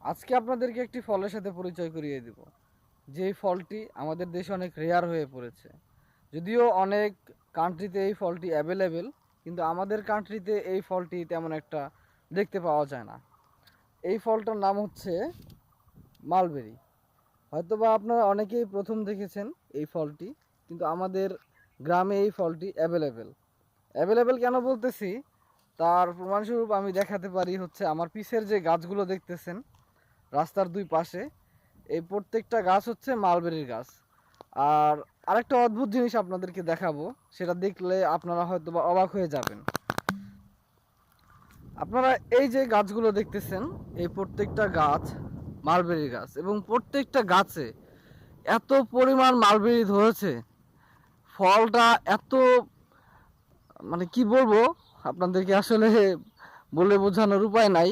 আজকে আপনাদেরকে একটি ফলের সাথে পরিচয় করিয়ে দিব, যেই ফলটি আমাদের দেশে অনেক রেয়ার হয়ে পড়েছে। যদিও অনেক কান্ট্রিতে এই ফলটি অ্যাভেলেবেল, কিন্তু আমাদের কান্ট্রিতে এই ফলটি তেমন একটা দেখতে পাওয়া যায় না। এই ফলটার নাম হচ্ছে মালবেরি। হয়তোবা আপনারা অনেকেই প্রথম দেখেছেন এই ফলটি, কিন্তু আমাদের গ্রামে এই ফলটি অ্যাভেলেবেল কেন বলতেছি, তার প্রমাণস্বরূপ আমি দেখাতে পারি। হচ্ছে আমার পিছের যে গাছগুলো দেখতেছেন রাস্তার দুই পাশে, এই প্রত্যেকটা গাছ হচ্ছে মালবেরির গাছ। আর আরেকটা অদ্ভুত জিনিস আপনাদেরকে দেখাবো, সেটা দেখলে আপনারা হয়তো বা অবাক হয়ে যাবেন। আপনারা এই যে গাছগুলো দেখতেছেন, এই প্রত্যেকটা গাছ মালবেরির গাছ, এবং প্রত্যেকটা গাছে এত পরিমাণ মালবেরি ধরেছে। ফলটা এত, মানে কি বলবো আপনাদেরকে, আসলে বলে বোঝানোর উপায় নাই।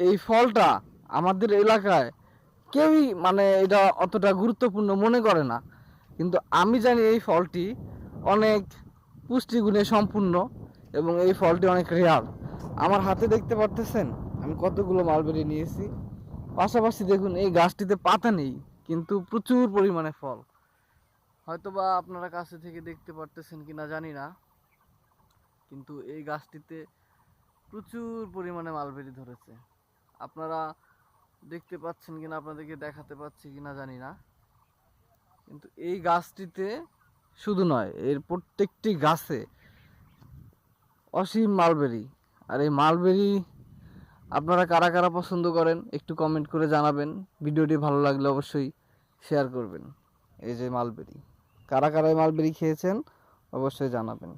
এই ফলটা আমাদের এলাকায় কেউই মানে এটা অতটা গুরুত্বপূর্ণ মনে করে না, কিন্তু আমি জানি এই ফলটি অনেক পুষ্টিগুণে সম্পূর্ণ এবং এই ফলটি অনেক রেয়ার। আমার হাতে দেখতে পারতেছেন আমি কতগুলো মালবেরি নিয়েছি। পাশাপাশি দেখুন এই গাছটিতে পাতা নেই, কিন্তু প্রচুর পরিমাণে ফল। হয়তোবা আপনারা কাছে থেকে দেখতে পারতেছেন কিনা জানি না, কিন্তু এই গাছটিতে প্রচুর পরিমাণে মালবেরি ধরেছে। আপনারা দেখতে পাচ্ছেন কিনা, আপনাদেরকে দেখাতে পাচ্ছি কিনা জানি না, কিন্তু এই গাছটিতে শুধু নয়, এর প্রত্যেকটি গাছে অসীম মালবেরি। আর এই মালবেরি আপনারা কারা কারা পছন্দ করেন একটু কমেন্ট করে জানাবেন। ভিডিওটি ভালো লাগলে অবশ্যই শেয়ার করবেন। এই যে মালবেরি, কারা কারা এই মালবেরি খেয়েছেন অবশ্যই জানাবেন।